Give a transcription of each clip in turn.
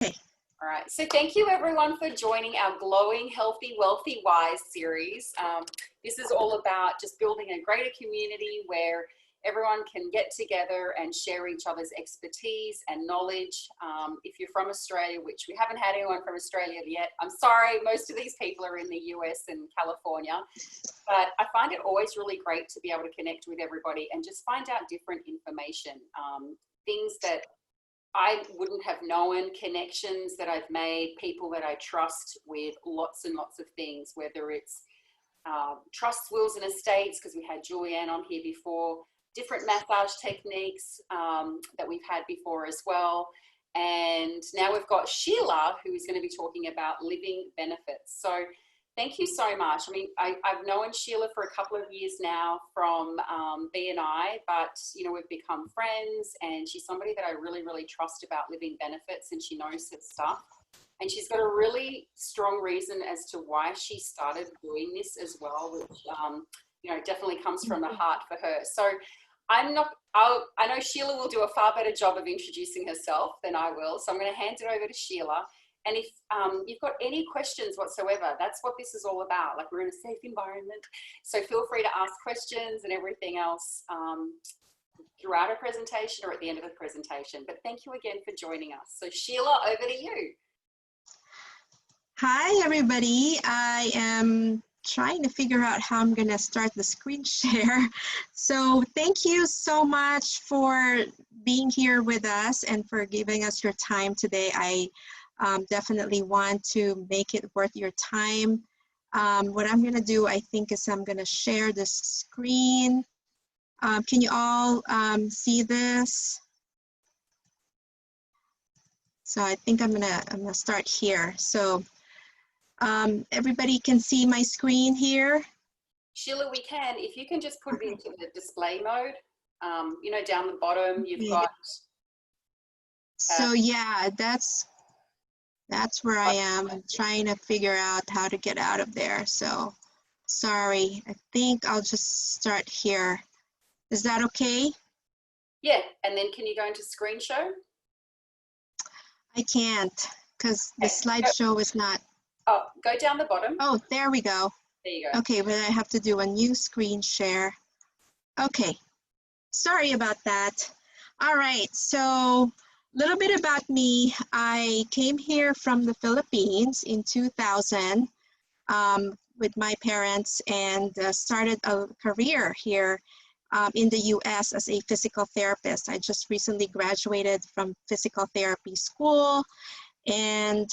Okay. All right, so thank you everyone for joining our Glowing Healthy Wealthy Wise series. This is all about just building a greater community where everyone can get together and share each other's expertise and knowledge. If you're from Australia, which we haven't had anyone from Australia yet, I'm sorry, most of these people are in the US and California, but I find it always really great to be able to connect with everybody and just find out different information, things that I wouldn't have known, connections that I've made, people that I trust with lots and lots of things, whether it's trusts, wills and estates, because we had Julianne on here before, different massage techniques that we've had before as well. And now we've got Sheilla, who is going to be talking about living benefits. So thank you so much. I mean, I've known Sheilla for a couple of years now from BNI, but, you know, we've become friends, and she's somebody that I really, really trust about living benefits, and she knows her stuff. And she's got a really strong reason as to why she started doing this as well, which, you know, definitely comes from the heart for her. So I know Sheilla will do a far better job of introducing herself than I will. So I'm going to hand it over to Sheilla. And if you've got any questions whatsoever, that's what this is all about. Like, we're in a safe environment. So feel free to ask questions and everything else throughout a presentation or at the end of the presentation. But thank you again for joining us. So Sheilla, over to you. Hi, everybody. I am trying to figure out how I'm going to start the screen share. So thank you so much for being here with us and for giving us your time today. I definitely want to make it worth your time. What I'm going to do, I think, is I'm going to share the screen. Can you all see this? So I think I'm gonna start here. So everybody can see my screen here. Sheilla, we can. If you can just put it into the display mode, you know, down the bottom, you've got. So yeah, that's where I am. I'm trying to figure out how to get out of there. So sorry, I think I'll just start here. Is that okay? Yeah, and then can you go into screen show? I can't, because the slideshow is not. Oh, go down the bottom. Oh, there we go. There you go. Okay, but I have to do a new screen share. Okay, sorry about that. All right, so a little bit about me. I came here from the Philippines in 2000 with my parents and started a career here in the US as a physical therapist. I just recently graduated from physical therapy school, and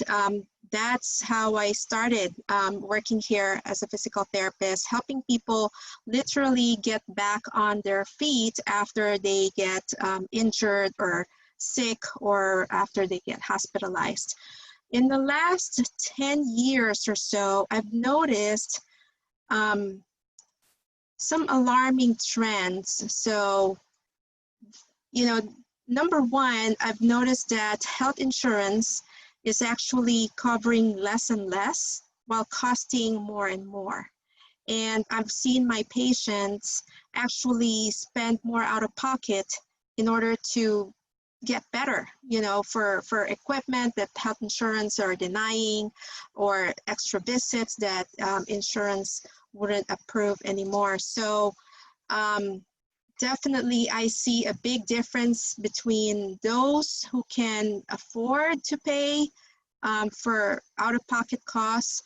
that's how I started working here as a physical therapist, helping people literally get back on their feet after they get injured or sick or after they get hospitalized. In the last 10 years or so, I've noticed some alarming trends. So, you know, number one, I've noticed that health insurance is actually covering less and less while costing more and more. And I've seen my patients actually spend more out of pocket in order to get better, you know, for equipment that health insurance are denying, or extra visits that insurance wouldn't approve anymore. So definitely I see a big difference between those who can afford to pay for out-of-pocket costs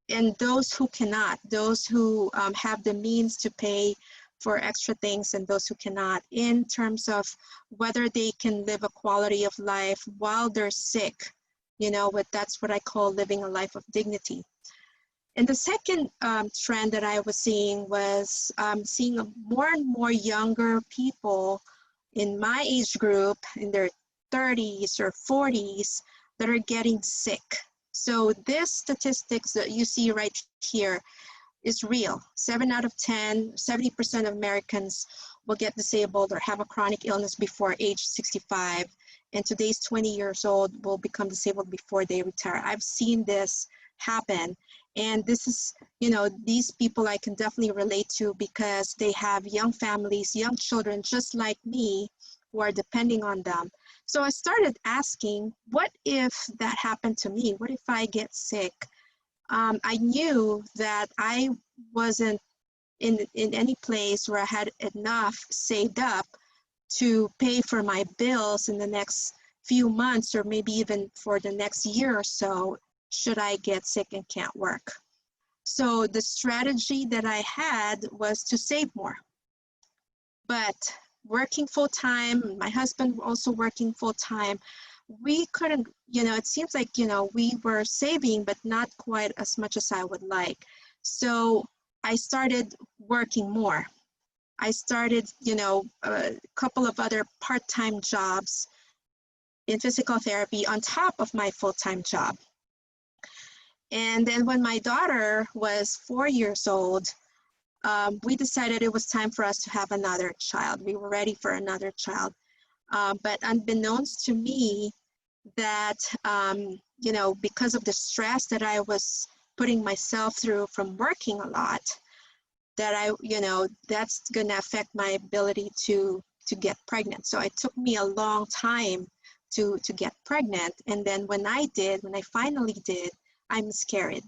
and those who cannot, those who have the means to pay for extra things and those who cannot, in terms of whether they can live a quality of life while they're sick. You know, that's what I call living a life of dignity. And the second trend that I was seeing was seeing more and more younger people in my age group, in their 30s or 40s, that are getting sick. So this statistics that you see right here is real. 7 out of 10, 70% of Americans will get disabled or have a chronic illness before age 65. And today's 20 years old will become disabled before they retire. I've seen this happen. And this is, you know, these people I can definitely relate to because they have young families, young children, just like me, who are depending on them. So I started asking, what if that happened to me? What if I get sick? I knew that I wasn't in any place where I had enough saved up to pay for my bills in the next few months, or maybe even for the next year or so, should I get sick and can't work. So the strategy that I had was to save more. But working full-time, my husband also working full-time, we couldn't, it seems like, we were saving, but not quite as much as I would like. So I started working more. I started, a couple of other part-time jobs in physical therapy on top of my full-time job. And then when my daughter was 4 years old, we decided it was time for us to have another child. We were ready for another child. But unbeknownst to me, that, because of the stress that I was putting myself through from working a lot, that that's going to affect my ability to get pregnant. So it took me a long time to get pregnant. And then when I finally did, I miscarried.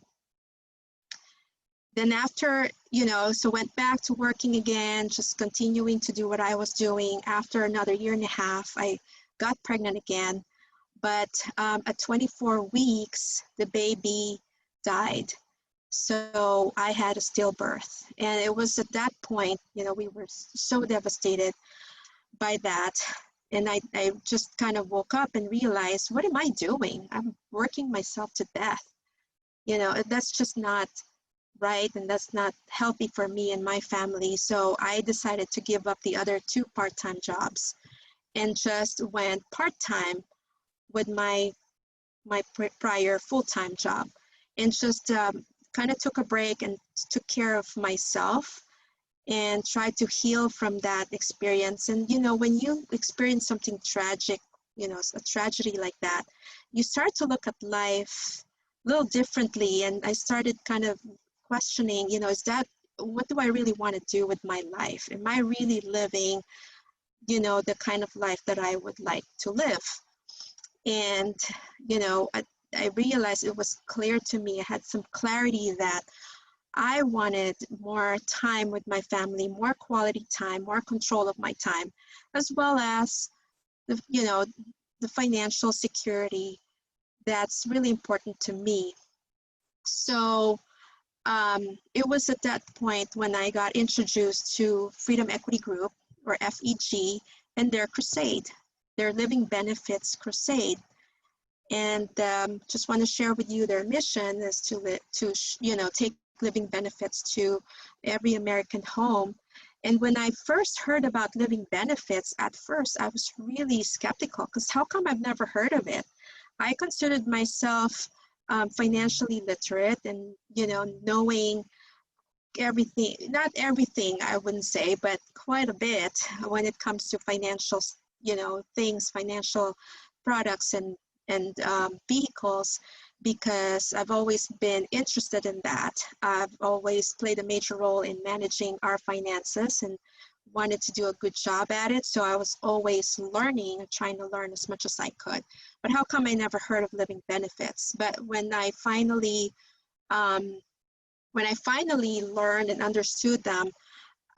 Then after, so went back to working again, just continuing to do what I was doing. After another 1.5 years, I got pregnant again. But at 24 weeks, the baby died. So I had a stillbirth. And it was at that point, we were so devastated by that. And I just kind of woke up and realized, what am I doing? I'm working myself to death. That's just not right, and that's not healthy for me and my family. So I decided to give up the other 2 part-time jobs and just went part-time with my prior full-time job, and just kind of took a break and took care of myself and tried to heal from that experience. And when you experience something tragic, a tragedy like that, you start to look at life a little differently. And I started kind of questioning, what do I really want to do with my life? Am I really living, the kind of life that I would like to live? And, I realized it was clear to me, I had some clarity that I wanted more time with my family, more quality time, more control of my time, as well as the financial security that's really important to me. So it was at that point when I got introduced to Freedom Equity Group, or FEG, and their crusade, their Living Benefits Crusade. And just want to share with you, their mission is to take living benefits to every American home. And when I first heard about living benefits, at first I was really skeptical, because how come I've never heard of it? I considered myself financially literate, and knowing everything, not everything I wouldn't say, but quite a bit when it comes to financial things, financial products and vehicles, because I've always been interested in that. I've always played a major role in managing our finances and wanted to do a good job at it. So I was always learning and trying to learn as much as I could. But how come I never heard of living benefits? But when I finally learned and understood them,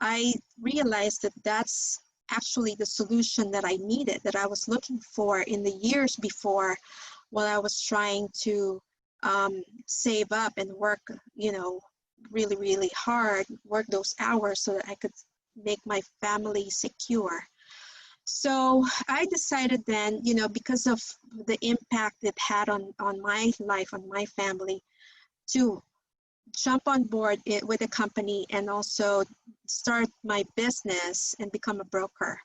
I realized that that's actually the solution that I needed, that I was looking for in the years before, while I was trying to save up and work, really, really hard, work those hours so that I could make my family secure. So I decided then, because of the impact it had on my life, on my family, to jump on board with a company and also start my business and become a broker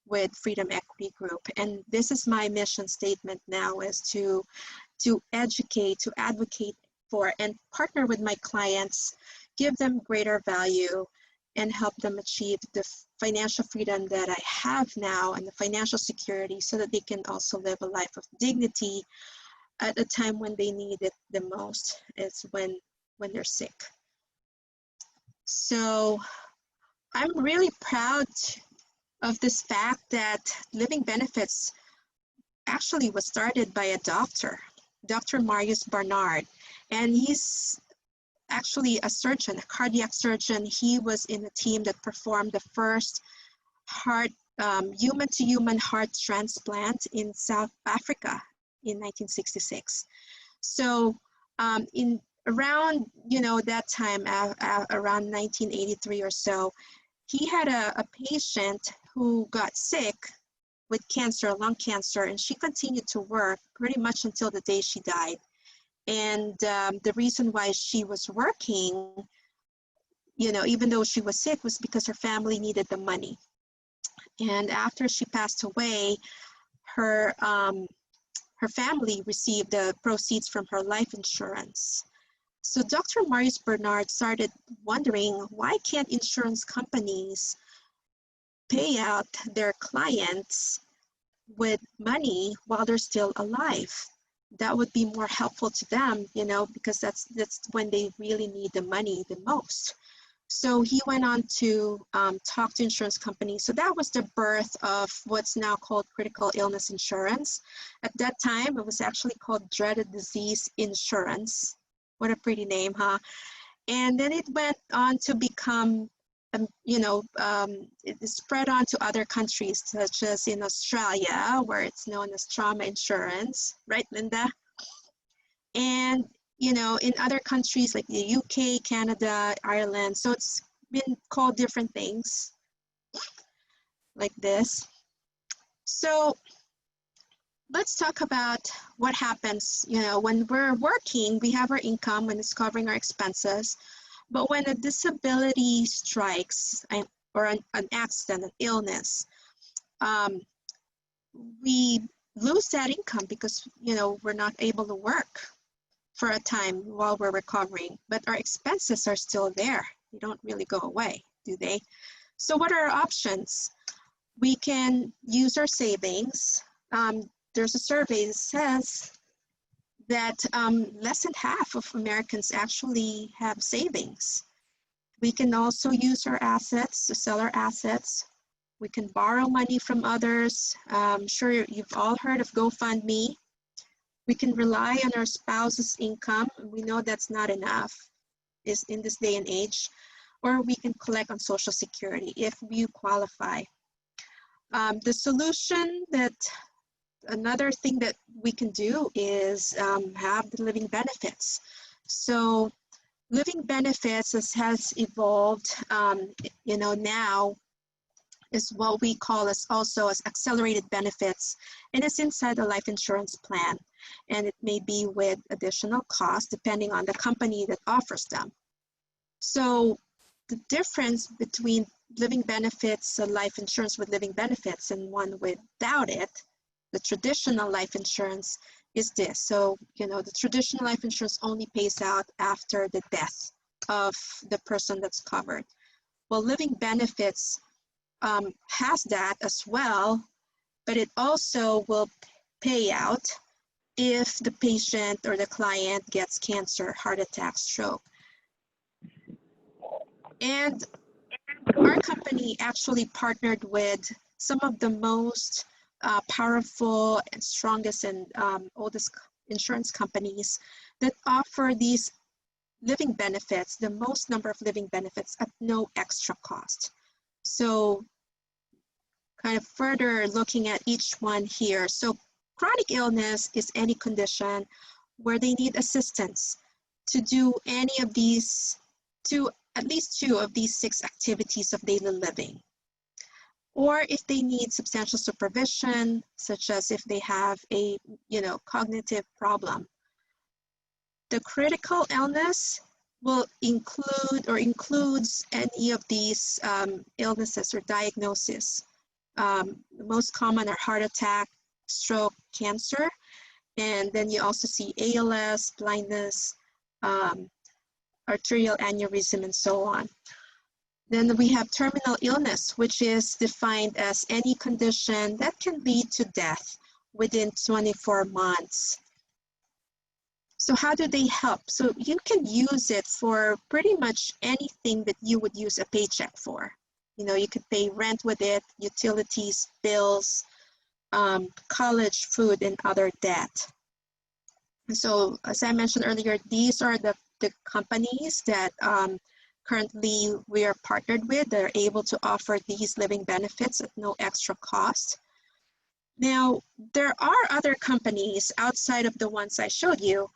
with Freedom Equity Group. And this is my mission statement now, is to educate, to advocate for, and partner with my clients, give them greater value, and help them achieve the financial freedom that I have now and the financial security, so that they can also live a life of dignity at a time when they need it the most, is when they're sick. So I'm really proud of this fact that living benefits actually was started by a doctor, Dr. Marius Barnard, and he's actually a surgeon, a cardiac surgeon. He was in a team that performed the first heart, human-to-human heart transplant in South Africa in 1966. So in around, that time, around 1983 or so, he had a patient who got sick with cancer, lung cancer, and she continued to work pretty much until the day she died. And the reason why she was working, even though she was sick, was because her family needed the money. And after she passed away, her family received the proceeds from her life insurance. So Dr. Marius Bernard started wondering, why can't insurance companies pay out their clients with money while they're still alive? That would be more helpful to them, because that's when they really need the money the most. So he went on to talk to insurance companies. So that was the birth of what's now called critical illness insurance. At that time, it was actually called dreaded disease insurance. What a pretty name, huh? And then it went on to become, it spread on to other countries, such as in Australia, where it's known as trauma insurance, right, Linda? And in other countries like the UK, Canada, Ireland. So it's been called different things like this. So let's talk about what happens, when we're working, we have our income when it's covering our expenses. But when a disability strikes or an accident, an illness, we lose that income because, we're not able to work for a time while we're recovering, but our expenses are still there. They don't really go away, do they? So what are our options? We can use our savings. There's a survey that says that less than half of Americans actually have savings. We can also use our assets to sell our assets. We can borrow money from others. I'm sure you've all heard of GoFundMe. We can rely on our spouse's income. We know that's not enough in this day and age. Or we can collect on Social Security if you qualify. The solution another thing that we can do is have the living benefits. So living benefits has evolved, now is what we call as accelerated benefits, and it's inside the life insurance plan. And it may be with additional costs depending on the company that offers them. So the difference between living benefits, life insurance with living benefits, and one without it, the traditional life insurance, is this. So, the traditional life insurance only pays out after the death of the person that's covered. Well, living benefits has that as well, but it also will pay out if the patient or the client gets cancer, heart attack, stroke. And our company actually partnered with some of the most powerful and strongest and oldest insurance companies that offer these living benefits, the most number of living benefits at no extra cost. So kind of further looking at each one here. So chronic illness is any condition where they need assistance to do any of these, at least two of these 6 activities of daily living. Or if they need substantial supervision, such as if they have a, cognitive problem. The critical illness will include or includes any of these illnesses or diagnoses. The most common are heart attack, stroke, cancer, and then you also see ALS, blindness, arterial aneurysm, and so on. Then we have terminal illness, which is defined as any condition that can lead to death within 24 months. So how do they help? So you can use it for pretty much anything that you would use a paycheck for. You could pay rent with it, utilities, bills, college, food, and other debt. So as I mentioned earlier, these are the companies that currently we are partnered with. They're able to offer these living benefits at no extra cost. Now, there are other companies outside of the ones I showed you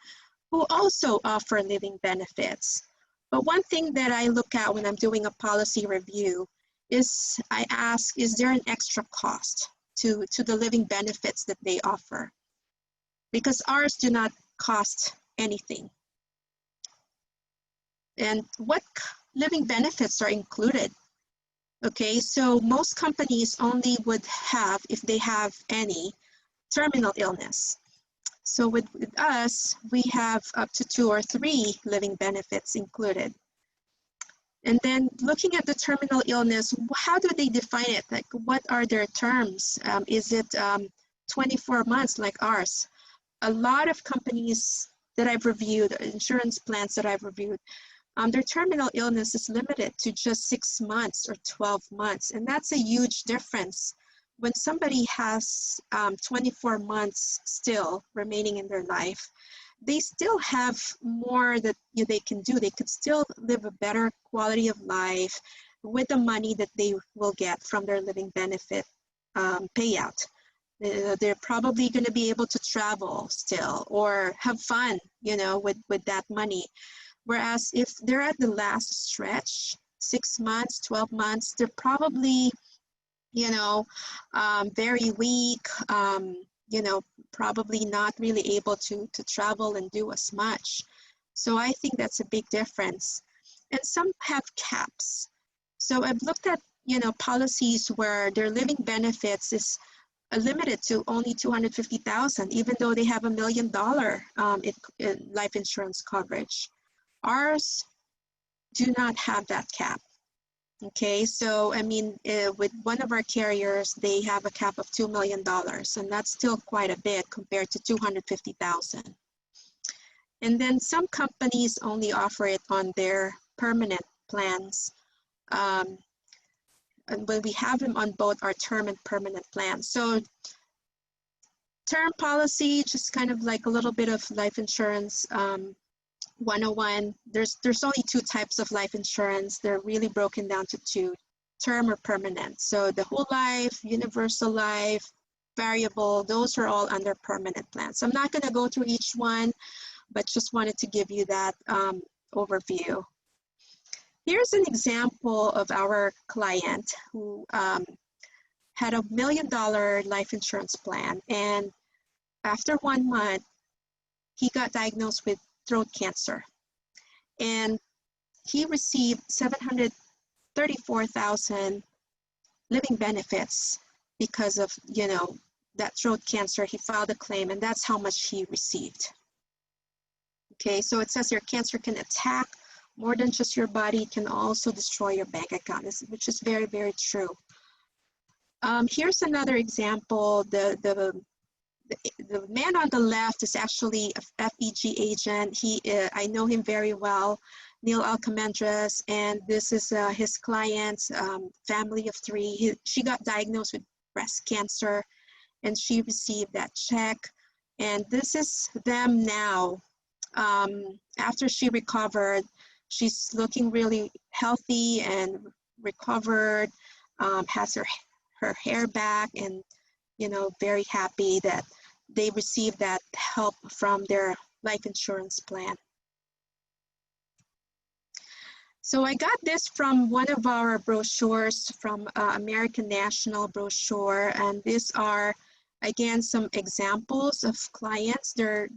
who also offer living benefits. But one thing that I look at when I'm doing a policy review is I ask, is there an extra cost to the living benefits that they offer? Because ours do not cost anything. And what living benefits are included? Okay, so most companies only would have, if they have any, terminal illness. So with us, we have up to 2 or 3 living benefits included. And then looking at the terminal illness, how do they define it? Like, what are their terms? Is it 24 months like ours? A lot of companies that I've reviewed, insurance plans that I've reviewed, their terminal illness is limited to just 6 months or 12 months. And that's a huge difference. When somebody has 24 months still remaining in their life, they still have more that they can do. They could still live a better quality of life with the money that they will get from their living benefit payout. They're probably going to be able to travel still or have fun, with that money. Whereas if they're at the last stretch, 6 months, 12 months, they're probably, very weak, probably not really able to travel and do as much. So I think that's a big difference. And some have caps. So I've looked at, policies where their living benefits is limited to only $250,000, even though they have $1 million in life insurance coverage. Ours do not have that cap. Okay, so I mean, with one of our carriers, they have a cap of $2 million, and that's still quite a bit compared to $250,000. And then some companies only offer it on their permanent plans. And when we have them on both our term and permanent plans. So term policy, just kind of like a little bit of life insurance 101. There's only 2 types of life insurance. They're really broken down to 2, term or permanent. So the whole life, universal life, variable, those are all under permanent plans. So I'm not going to go through each one, but just wanted to give you that overview. Here's an example of our client who had $1 million life insurance plan, and after 1 month, he got diagnosed with throat cancer, and he received $734,000 living benefits because of that throat cancer. He filed a claim, and that's how much he received. Okay, so it says your cancer can attack more than just your body, it can also destroy your bank account, which is very, very true. Here's another example. The man on the left is actually a FEG agent. I know him very well, Neil Alcamendras, and this is his client's family of 3. She got diagnosed with breast cancer, and she received that check. And this is them now. After she recovered, she's looking really healthy and recovered, has her hair back, and very happy that they received that help from their life insurance plan. So I got this from one of our brochures from American National brochure, and these are again some examples of clients. Their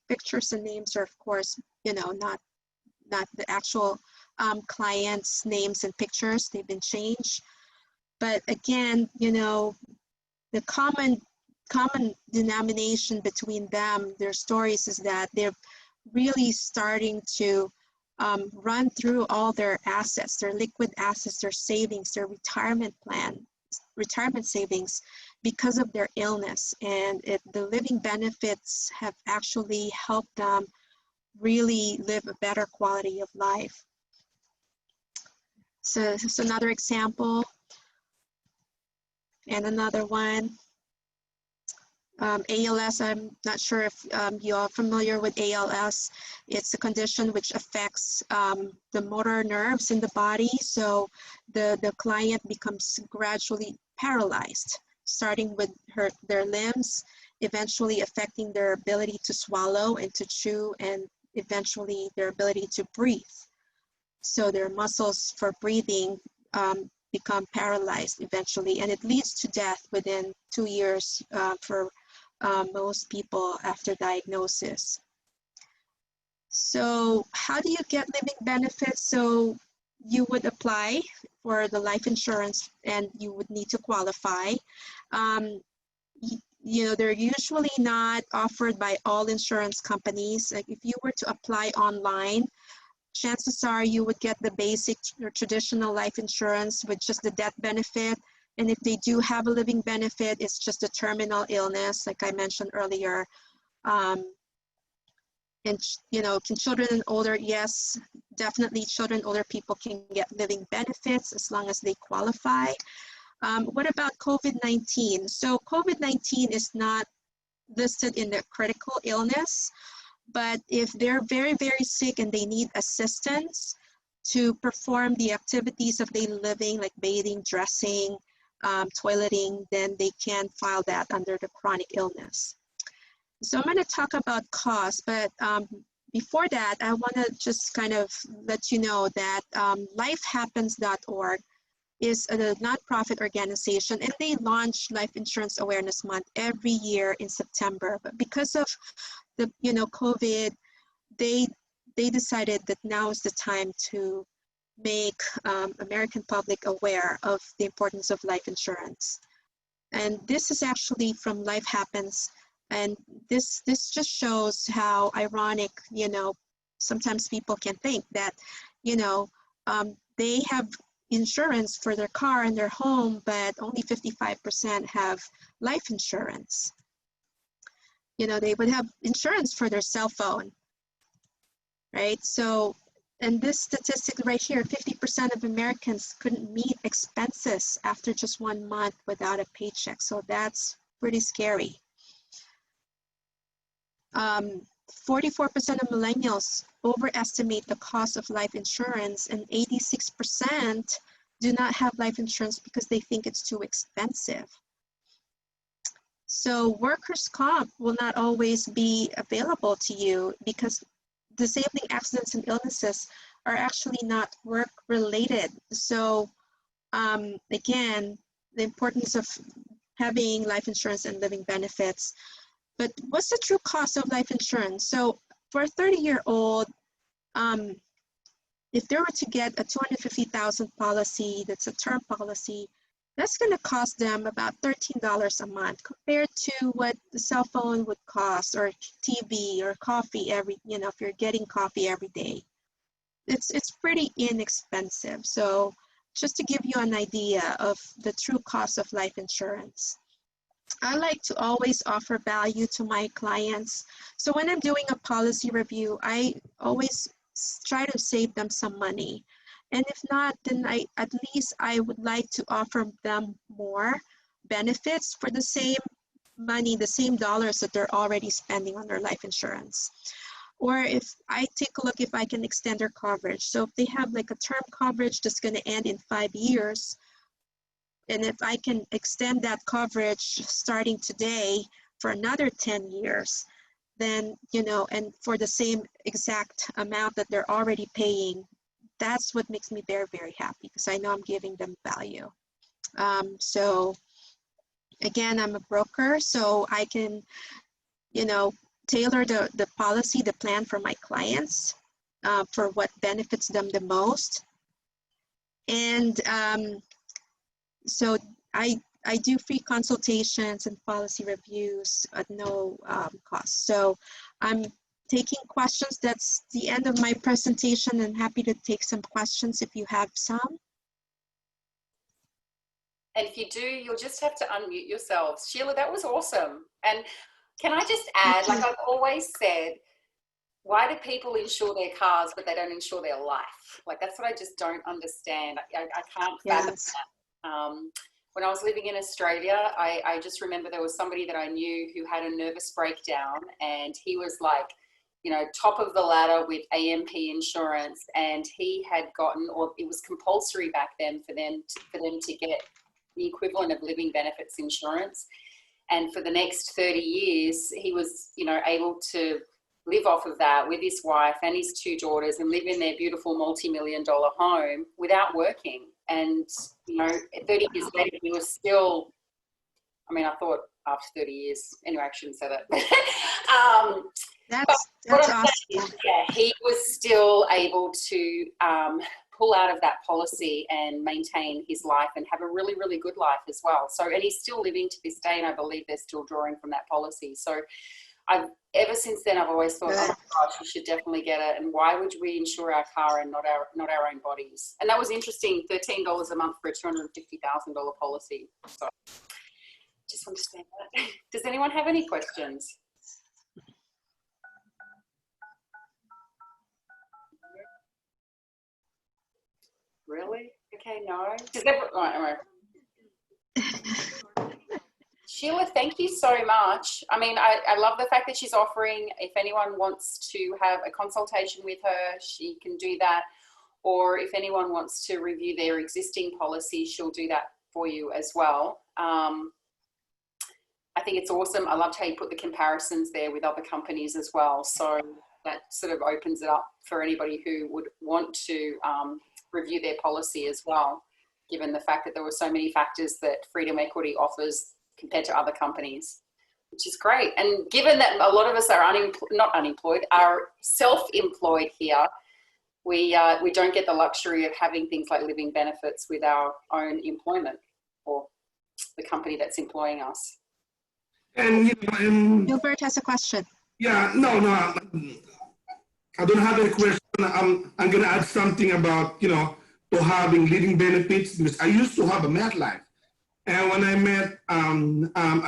pictures and names are, of course, not the actual clients' names and pictures. They've been changed. But again, the common denomination between them, their stories, is that they're really starting to run through all their assets, their liquid assets, their savings, their retirement savings, because of their illness. And the living benefits have actually helped them really live a better quality of life. So this is another example, and another one. ALS, I'm not sure if you are familiar with ALS. It's a condition which affects the motor nerves in the body. So the client becomes gradually paralyzed, starting with their limbs, eventually affecting their ability to swallow and to chew, and eventually their ability to breathe. So their muscles for breathing become paralyzed eventually, and it leads to death within 2 years for most people after diagnosis. So how do you get living benefits? So you would apply for the life insurance and you would need to qualify. You know, they're usually not offered by all insurance companies. Like if you were to apply online, chances are you would get the basic or traditional life insurance with just the death benefit. And if they do have a living benefit, it's just a terminal illness, like I mentioned earlier. And, you know, can children and older, yes, definitely children and older people can get living benefits as long as they qualify. What about COVID-19? So COVID-19 is not listed in the critical illness, but if they're very, very sick and they need assistance to perform the activities of daily living, like bathing, dressing, toileting, then they can file that under the chronic illness. So I'm going to talk about cost, but before that, I want to just kind of let you know that lifehappens.org is a nonprofit organization, and they launch Life Insurance Awareness Month every year in September. But because of the COVID, they decided that now is the time to make American public aware of the importance of life insurance. And this is actually from Life Happens, and this just shows how ironic, sometimes people can think that, they have insurance for their car and their home, but only 55% have life insurance. They would have insurance for their cell phone, right? So, and this statistic right here, 50% of Americans couldn't meet expenses after just 1 month without a paycheck. So that's pretty scary. 44% of millennials overestimate the cost of life insurance, and 86% do not have life insurance because they think it's too expensive. So workers' comp will not always be available to you because disabling accidents and illnesses are actually not work-related. So again, the importance of having life insurance and living benefits. But what's the true cost of life insurance? So for a 30-year-old, if they were to get a $250,000 policy, that's a term policy, that's going to cost them about $13 a month compared to what the cell phone would cost, or TV, or coffee if you're getting coffee every day. It's pretty inexpensive. So just to give you an idea of the true cost of life insurance. I like to always offer value to my clients. So when I'm doing a policy review, I always try to save them some money. And if not, then at least I would like to offer them more benefits for the same money, the same dollars that they're already spending on their life insurance. Or if I take a look if I can extend their coverage. So if they have like a term coverage that's going to end in 5 years, and if I can extend that coverage starting today for another 10 years, then, and for the same exact amount that they're already paying, that's what makes me very, very happy, because I know I'm giving them value. So again, I'm a broker, so I can, tailor the policy, the plan for my clients for what benefits them the most. And so I do free consultations and policy reviews at no cost. So I'm taking questions. That's the end of my presentation. I'm happy to take some questions if you have some. And if you do, you'll just have to unmute yourselves. Sheila, that was awesome. And can I just add, like I've always said, why do people insure their cars but they don't insure their life? Like that's what I just don't understand. I can't fathom that. when I was living in Australia, I just remember there was somebody that I knew who had a nervous breakdown, and he was like, you know, top of the ladder with AMP insurance, and he had gotten, or it was compulsory back then for them to get the equivalent of living benefits insurance. And for the next 30 years, he was, you know, able to live off of that with his wife and his 2 daughters and live in their beautiful multi-million-dollar home without working. And, you know, 30 years later, he was still, I mean, I thought after 30 years, anyway, I shouldn't say that. That's awesome. Yeah, he was still able to pull out of that policy and maintain his life and have a really, really good life as well. So, and he's still living to this day, and I believe they're still drawing from that policy. So ever since then, I've always thought, oh my gosh, we should definitely get it. And why would we insure our car and not our own bodies? And that was interesting, $13 a month for a $250,000 policy. So just want to say that. Does anyone have any questions? Really? Okay, no. Does everyone, all right. Sheila, thank you so much. I mean, I love the fact that she's offering, if anyone wants to have a consultation with her, she can do that. Or if anyone wants to review their existing policy, she'll do that for you as well. I think it's awesome. I loved how you put the comparisons there with other companies as well. So that sort of opens it up for anybody who would want to review their policy as well, given the fact that there were so many factors that Freedom Equity offers compared to other companies, which is great. And given that a lot of us are not unemployed, are self-employed here, we don't get the luxury of having things like living benefits with our own employment or the company that's employing us. And, you know, and Gilbert has a question. yeah, no, I don't have a question. I'm going to add something about, you know, to having living benefits, because I used to have a MetLife. And when I met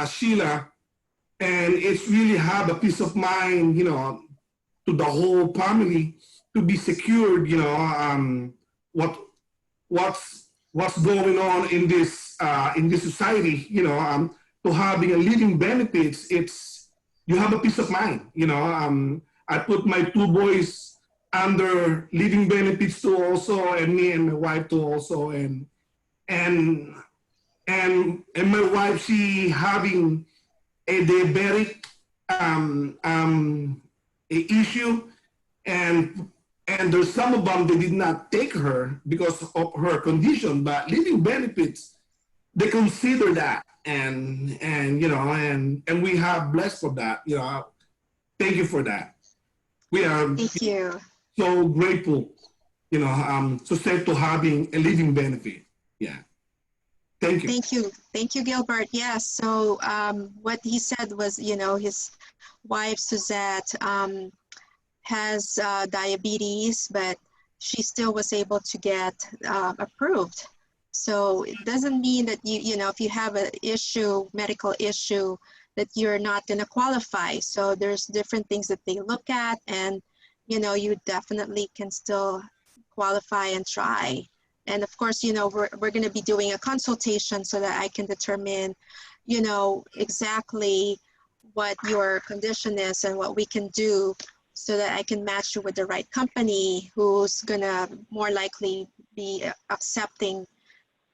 Sheila, and it's really have a peace of mind, you know, to the whole family to be secured, you know, what's going on in this society, you know, to having a living benefits, you have a peace of mind, you know. I put my 2 boys under living benefits too also, and me and my wife too also, and my wife, she having a diabetic issue, and there's some of them they did not take her because of her condition, but living benefits, they consider that, and you know, and we have blessed for that, you know. Thank you for that. We are Thank you. so grateful, you know, to having a living benefit. Yeah. Thank you. Thank you. Thank you, Gilbert. Yes. So what he said was, you know, his wife, Suzette, has diabetes, but she still was able to get approved. So it doesn't mean that you know, if you have an issue, medical issue, that you're not going to qualify. So there's different things that they look at, and, you know, you definitely can still qualify and try. And of course, you know, we're going to be doing a consultation so that I can determine, you know, exactly what your condition is and what we can do so that I can match you with the right company who's going to more likely be accepting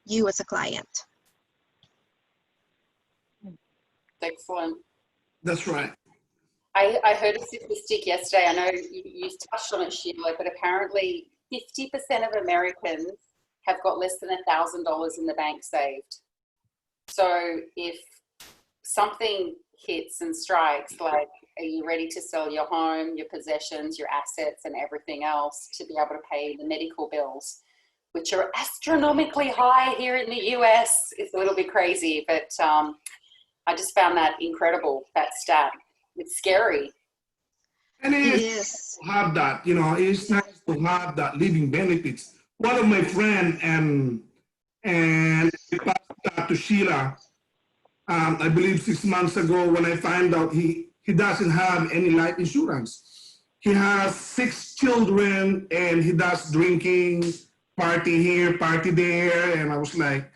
you as a client. Excellent. That's right. I heard a statistic yesterday. I know you touched on it, Sheila, but apparently 50% of Americans have got less than $1,000 in the bank saved. So if something hits and strikes, like, are you ready to sell your home, your possessions, your assets, and everything else to be able to pay the medical bills, which are astronomically high here in the US? It's a little bit crazy, but I just found that incredible, that stat. It's scary. And it is to have that, you know, it's nice to have that living benefits. One of my friends, and I passed that to Sheila, I believe 6 months ago, when I found out he doesn't have any life insurance. He has 6 children, and he does drinking, party here, party there, and I was like,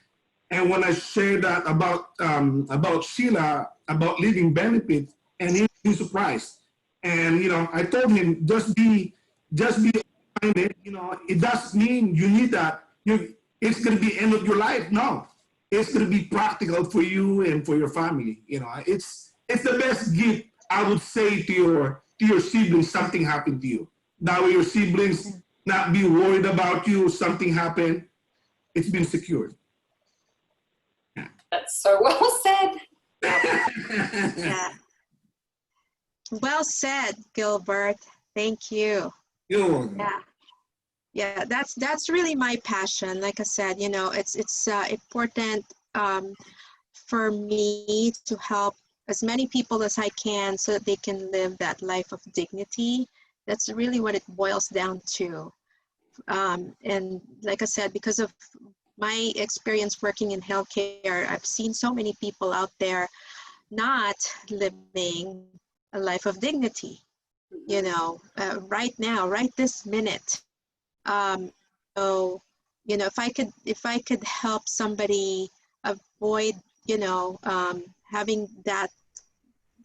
And when I shared that about Sheila, about living benefits, and he was surprised. And you know, I told him just be open-minded. You know, it doesn't mean you need that. It's going to be end of your life. No, it's going to be practical for you and for your family. You know, it's the best gift I would say to your siblings. Something happened to you. That way, your siblings not be worried about you. Something happened. It's been secured. That's so well said. Yeah. Well said, Gilbert. Thank you. You're welcome. Yeah. Yeah, that's really my passion. Like I said, you know, it's important for me to help as many people as I can so that they can live that life of dignity. That's really what it boils down to. And like I said, because of my experience working in healthcare, I've seen so many people out there not living a life of dignity, you know, right now, right this minute. So, you know, if I could help somebody avoid, you know, having that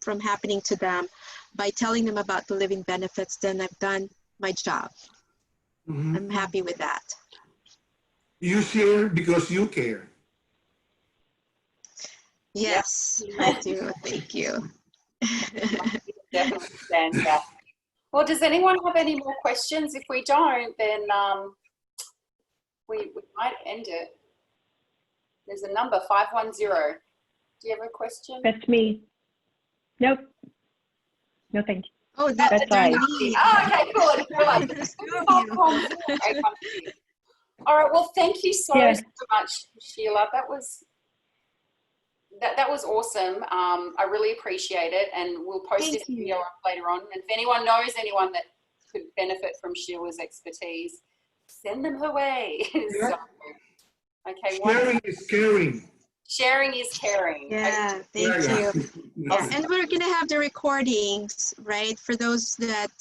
from happening to them by telling them about the living benefits, then I've done my job. Mm-hmm. I'm happy with that. You share because you care. Yes, I do. Thank you. Definitely stand that. Well, does anyone have any more questions? If we don't, then we might end it. There's a number, 510. Do you have a question? That's me. Nope. No, thank you. Oh, That's right. Oh, okay, good. You're like, There's two of you. all right, well, thank you so much, Sheila. That was awesome. I really appreciate it, and we'll post this video up later on. And if anyone knows anyone that could benefit from Sheila's expertise, send them her way. So, okay. Sharing is caring. Sharing is caring. Yeah, thank you. Yeah, and we're gonna have the recordings, right? For those that